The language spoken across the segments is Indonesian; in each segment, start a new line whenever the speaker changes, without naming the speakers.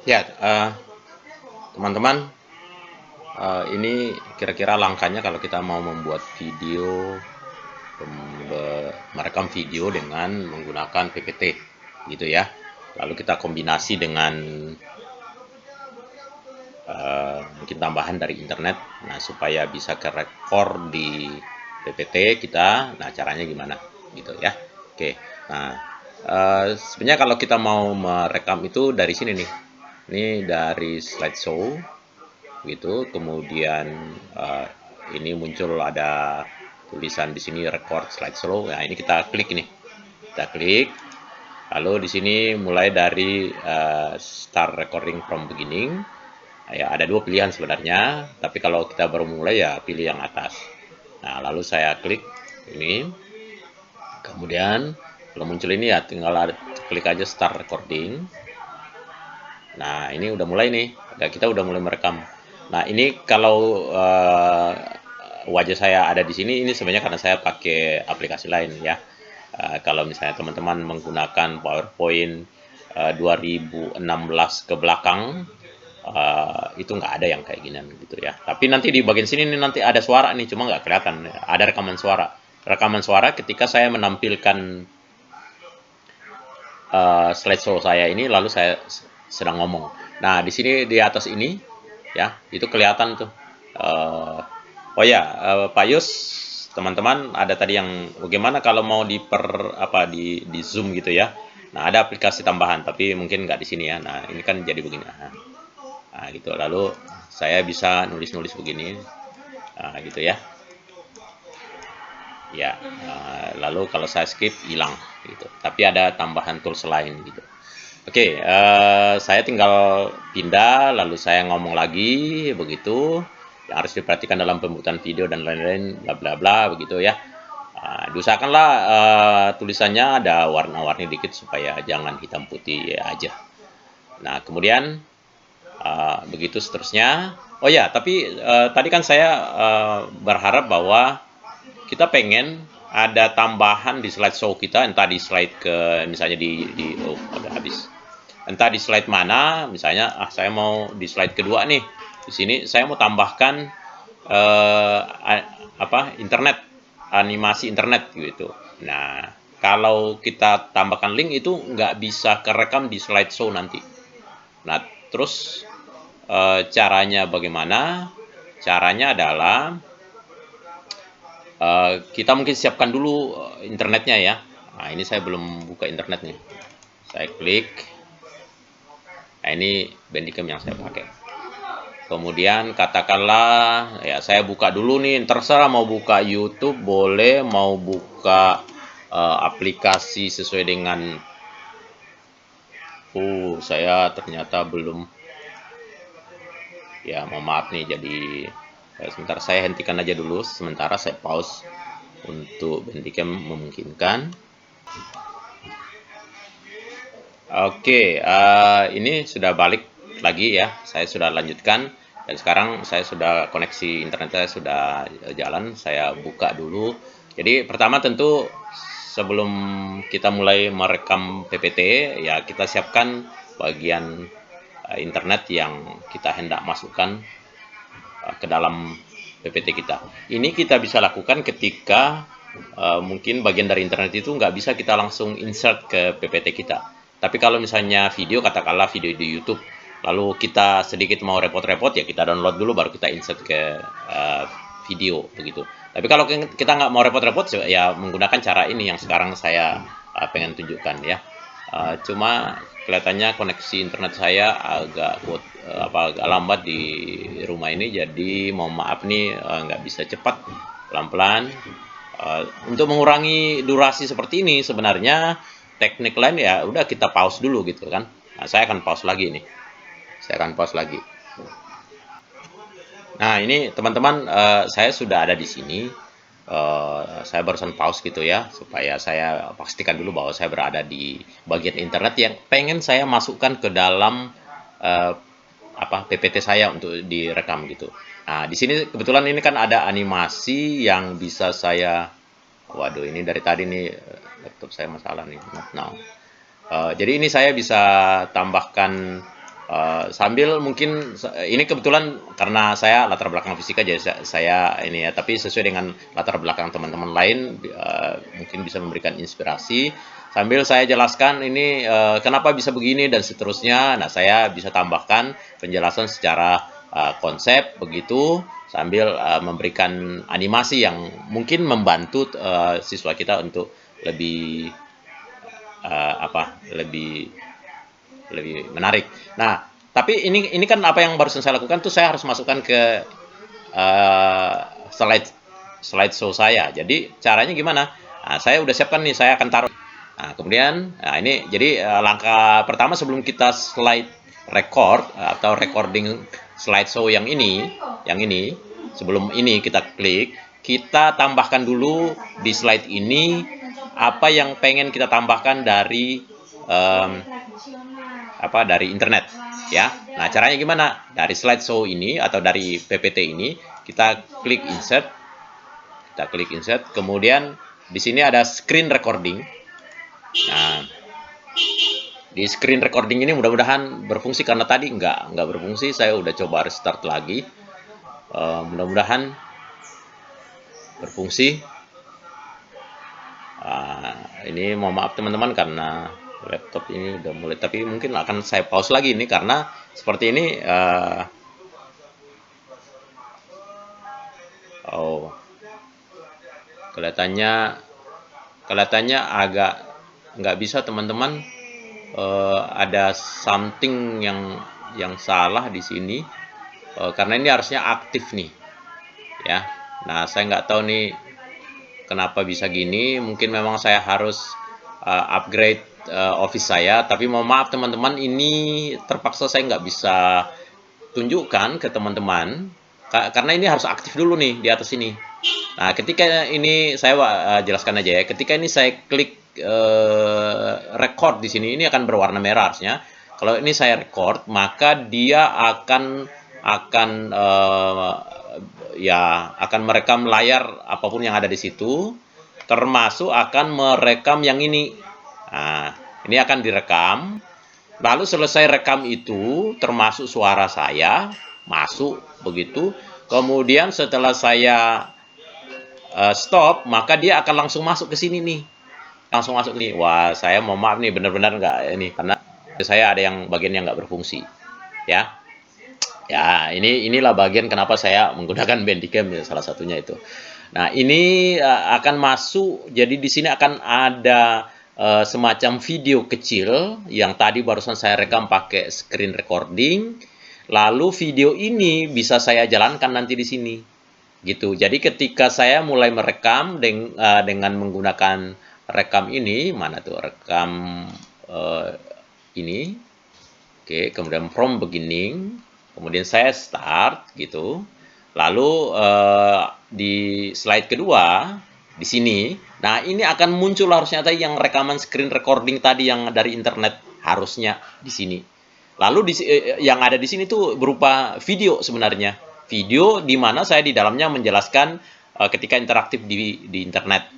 Ya, teman-teman, ini kira-kira langkahnya kalau kita mau membuat video, merekam video dengan menggunakan PPT, gitu ya. Lalu kita kombinasi dengan mungkin tambahan dari internet, nah supaya bisa kerekor di PPT kita. Nah caranya gimana, gitu ya. Oke, nah sebenarnya kalau kita mau merekam itu dari sini nih. Ini dari slideshow gitu, kemudian ini muncul ada tulisan di sini record slideshow. Nah ini kita klik nih, kita klik, lalu di sini mulai dari start recording from beginning. Ya ada dua pilihan sebenarnya, tapi kalau kita baru mulai ya pilih yang atas. Nah lalu saya klik ini, kemudian kalau muncul ini ya tinggal klik aja start recording. Nah, ini udah mulai nih. Kita udah mulai merekam. Nah, ini kalau wajah saya ada di sini, ini sebenarnya karena saya pakai aplikasi lain ya. Kalau misalnya teman-teman menggunakan PowerPoint 2016 ke belakang, itu nggak ada yang kayak ginian gitu ya. Tapi nanti di bagian sini nih nanti ada suara nih, cuma nggak kelihatan. Ada rekaman suara. Rekaman suara ketika saya menampilkan slideshow saya ini, lalu saya sedang ngomong. Nah, di sini di atas ini ya, itu kelihatan tuh. Uh, oh ya, Pak Yus, teman-teman ada tadi yang bagaimana kalau mau di Zoom gitu ya. Nah, ada aplikasi tambahan, tapi mungkin nggak di sini ya. Nah, ini kan jadi begini. Nah, gitu. Lalu saya bisa nulis-nulis begini. Nah, gitu ya. Ya, lalu kalau saya skip hilang gitu. Tapi ada tambahan tools lain gitu. Oke, saya tinggal pindah, lalu saya ngomong lagi, begitu. Yang harus diperhatikan dalam pembuatan video dan lain-lain, bla bla bla, begitu ya. Diusahakanlah tulisannya ada warna-warni dikit supaya jangan hitam putih aja. Nah, kemudian begitu seterusnya. Oh ya, tapi tadi kan saya berharap bahwa kita pengen ada tambahan di slideshow kita, entah di slide ke misalnya oh udah habis, entah di slide mana, misalnya saya mau di slide kedua nih, di sini saya mau tambahkan eh, internet, animasi internet gitu. Nah kalau kita tambahkan link itu nggak bisa kerekam di slideshow nanti. Nah terus caranya bagaimana? Caranya adalah kita mungkin siapkan dulu internetnya ya. Nah, ini saya belum buka internetnya. Saya klik. Nah, ini Bandicam yang saya pakai. Kemudian katakanlah ya saya buka dulu nih, terserah mau buka YouTube boleh, mau buka aplikasi sesuai dengan saya ternyata belum, ya mohon maaf nih, jadi sebentar saya hentikan aja dulu, sementara saya pause untuk Bandicam memungkinkan. Oke, ini sudah balik lagi ya. Saya sudah lanjutkan dan sekarang saya sudah koneksi internet saya sudah jalan. Saya buka dulu. Jadi pertama tentu sebelum kita mulai merekam PPT ya kita siapkan bagian internet yang kita hendak masukkan ke dalam PPT kita. Ini kita bisa lakukan ketika mungkin bagian dari internet itu nggak bisa kita langsung insert ke PPT kita. Tapi kalau misalnya video, katakanlah video di YouTube, lalu kita sedikit mau repot-repot ya kita download dulu baru kita insert ke video begitu. Tapi kalau kita nggak mau repot-repot ya menggunakan cara ini yang sekarang saya pengen tunjukkan ya. Cuma kelihatannya koneksi internet saya agak lambat di rumah ini, jadi mohon maaf nih nggak bisa cepat, pelan-pelan. Untuk mengurangi durasi seperti ini sebenarnya teknik lain ya udah kita pause dulu gitu kan. Nah, saya akan pause lagi nih. Saya akan pause lagi. Nah, ini teman-teman, saya sudah ada di sini. Saya barusan pause gitu ya, supaya saya pastikan dulu bahwa saya berada di bagian internet yang pengen saya masukkan ke dalam uh, PPT saya untuk direkam gitu. Nah, di sini kebetulan ini kan ada animasi yang bisa saya, waduh ini dari tadi nih laptop saya masalah nih, not now. Jadi ini saya bisa tambahkan Sambil mungkin ini kebetulan karena saya latar belakang fisika jadi saya ini ya, tapi sesuai dengan latar belakang teman-teman lain mungkin bisa memberikan inspirasi sambil saya jelaskan ini kenapa bisa begini dan seterusnya. Nah, saya bisa tambahkan penjelasan secara konsep begitu sambil memberikan animasi yang mungkin membantu siswa kita untuk lebih lebih lebih menarik. Nah, tapi ini kan apa yang barusan saya lakukan tuh saya harus masukkan ke uh, slide slideshow saya. Jadi caranya gimana? Nah, saya udah siapkan nih, saya akan taruh. Nah, kemudian nah ini jadi langkah pertama sebelum kita slide record atau recording slideshow yang ini sebelum ini kita klik, kita tambahkan dulu di slide ini apa yang pengen kita tambahkan dari um, dari internet ya. Nah, caranya gimana? Dari slideshow ini atau dari PPT ini kita klik insert, kemudian di sini ada screen recording. Nah, di screen recording ini mudah-mudahan berfungsi karena tadi nggak berfungsi, saya udah coba restart lagi. Mudah-mudahan berfungsi. Ini mohon maaf teman-teman karena laptop ini udah mulai, tapi mungkin akan saya pause lagi ini karena seperti ini. Kelihatannya agak nggak bisa teman-teman. Ada something yang salah di sini karena ini harusnya aktif nih ya. Nah, saya nggak tahu nih kenapa bisa gini. Mungkin memang saya harus upgrade office saya, tapi mohon maaf teman-teman, ini terpaksa saya nggak bisa tunjukkan ke teman-teman karena ini harus aktif dulu nih di atas ini. Nah, ketika ini saya jelaskan aja ya. Ketika ini saya klik record di sini, ini akan berwarna merah harusnya. Kalau ini saya record, maka dia akan akan merekam layar apapun yang ada di situ, termasuk akan merekam yang ini. Nah, ini akan direkam. Lalu selesai rekam itu, termasuk suara saya masuk begitu. Kemudian setelah saya stop, maka dia akan langsung masuk ke sini nih. Langsung masuk nih. Wah, saya mau maaf nih, benar-benar nggak ini karena saya ada yang bagian yang nggak berfungsi. Ya, ya inilah bagian kenapa saya menggunakan Bandicam ya, salah satunya itu. Nah, ini akan masuk. Jadi di sini akan ada semacam video kecil yang tadi barusan saya rekam pakai screen recording. Lalu video ini bisa saya jalankan nanti di sini gitu. Jadi ketika saya mulai merekam dengan menggunakan rekam ini, mana tuh rekam ini, oke, kemudian from beginning, kemudian saya start gitu. Lalu di slide kedua di sini, nah ini akan muncul harusnya tadi yang rekaman screen recording tadi yang dari internet harusnya di sini. Lalu yang ada di sini tuh berupa video sebenarnya. Video di mana saya di dalamnya menjelaskan ketika interaktif di internet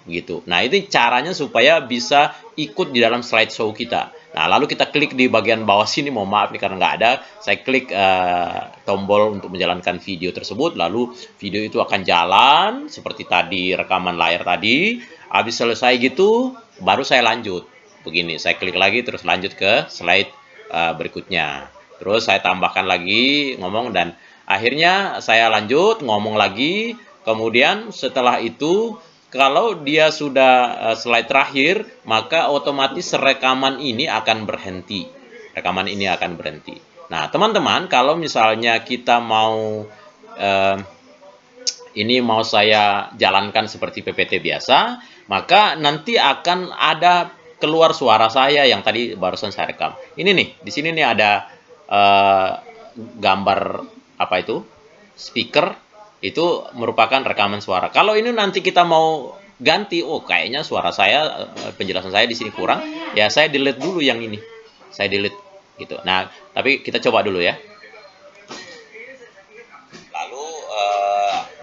gitu. Nah, itu caranya supaya bisa ikut di dalam slideshow kita. Nah, lalu kita klik di bagian bawah sini, mohon maaf nih karena nggak ada. Saya klik tombol untuk menjalankan video tersebut, lalu video itu akan jalan seperti tadi rekaman layar tadi. Habis selesai gitu, baru saya lanjut. Begini, saya klik lagi terus lanjut ke slide berikutnya. Terus saya tambahkan lagi ngomong dan akhirnya saya lanjut ngomong lagi. Kemudian setelah itu kalau dia sudah slide terakhir, maka otomatis rekaman ini akan berhenti. Rekaman ini akan berhenti. Nah, teman-teman, kalau misalnya kita mau ini mau saya jalankan seperti PPT biasa, maka nanti akan ada keluar suara saya yang tadi barusan saya rekam. Ini nih, di sini nih ada gambar apa itu? Speaker itu merupakan rekaman suara. Kalau ini nanti kita mau ganti, oh kayaknya suara saya, penjelasan saya di sini kurang, ya saya delete dulu yang ini. Saya delete gitu. Nah, tapi kita coba dulu ya. Lalu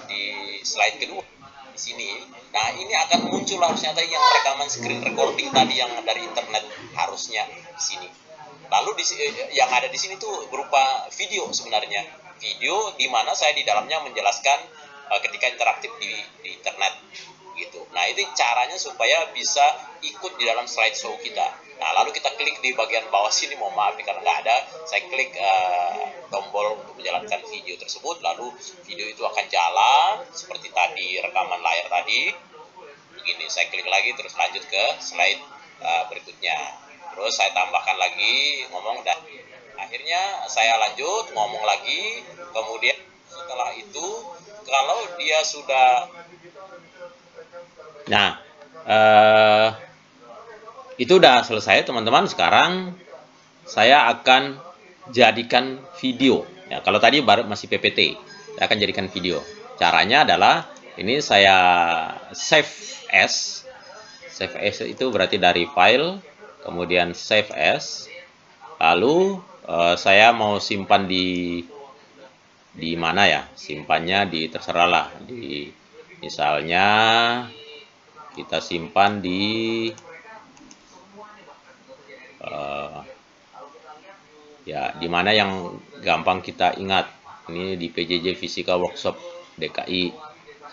di slide kedua di sini, nah ini akan muncul harusnya tadi yang rekaman screen recording tadi yang dari internet harusnya di sini. Lalu yang ada di sini tuh berupa video sebenarnya, video di mana saya di dalamnya menjelaskan ketika interaktif di internet gitu. Nah, itu caranya supaya bisa ikut di dalam slideshow kita. Nah, lalu kita klik di bagian bawah sini, mohon maaf karena nggak ada, saya klik tombol untuk menjalankan video tersebut, lalu video itu akan jalan seperti tadi rekaman layar tadi. Begini, saya klik lagi terus lanjut ke slide berikutnya. Terus saya tambahkan lagi ngomong dan akhirnya saya lanjut ngomong lagi. Kemudian setelah itu kalau dia sudah itu udah selesai teman-teman. Sekarang saya akan jadikan video. Ya, kalau tadi baru masih PPT, saya akan jadikan video. Caranya adalah ini saya save as. Save as itu berarti dari file, kemudian save as. Lalu saya mau simpan di mana ya? Simpannya di terserah lah. Di misalnya kita simpan di ya di mana yang gampang kita ingat. Ini di PJJ Fisika Workshop DKI,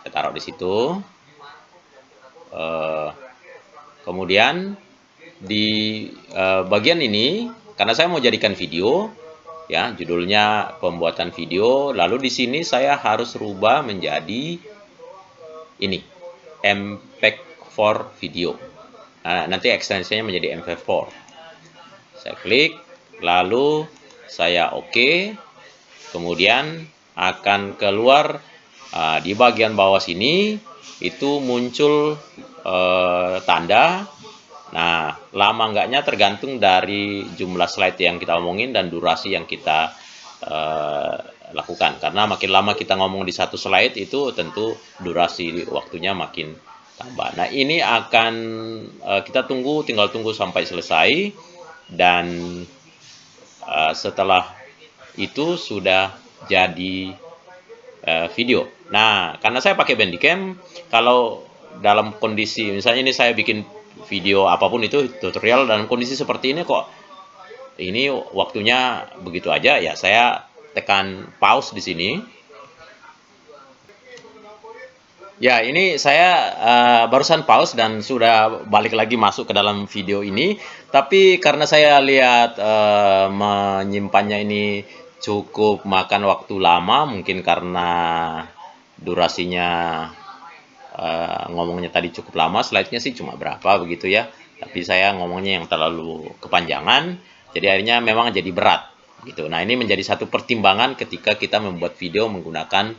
saya taruh di situ. Kemudian di bagian ini karena saya mau jadikan video ya, judulnya pembuatan video, lalu di sini saya harus rubah menjadi ini MP4 video. Nah, nanti ekstensinya menjadi MP4. Saya klik, lalu saya oke. Kemudian akan keluar di bagian bawah sini itu muncul tanda. Nah, lama enggaknya tergantung dari jumlah slide yang kita omongin dan durasi yang kita lakukan. Karena makin lama kita ngomong di satu slide itu tentu durasi waktunya makin tambah. Nah, ini akan kita tinggal tunggu sampai selesai, dan setelah itu sudah jadi video. Nah, karena saya pakai Bandicam, kalau dalam kondisi misalnya ini saya bikin video apapun itu tutorial dalam kondisi seperti ini kok ini waktunya begitu aja ya, saya tekan pause di sini. Ya, ini saya barusan pause dan sudah balik lagi masuk ke dalam video ini. Tapi karena saya lihat menyimpannya ini cukup makan waktu lama, mungkin karena durasinya ngomongnya tadi cukup lama, slide-nya sih cuma berapa begitu ya. Tapi saya ngomongnya yang terlalu kepanjangan, jadi akhirnya memang jadi berat gitu. Nah, ini menjadi satu pertimbangan ketika kita membuat video menggunakan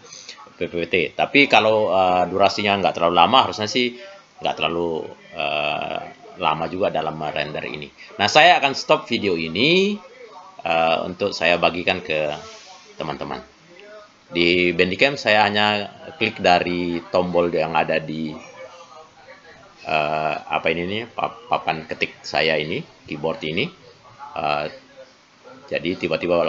PPT. Tapi kalau durasinya nggak terlalu lama, harusnya sih nggak terlalu lama juga dalam merender ini. Nah, saya akan stop video ini untuk saya bagikan ke teman-teman. Di Bandicam saya hanya klik dari tombol yang ada di apa ini nih, papan ketik saya ini, keyboard ini. Jadi tiba-tiba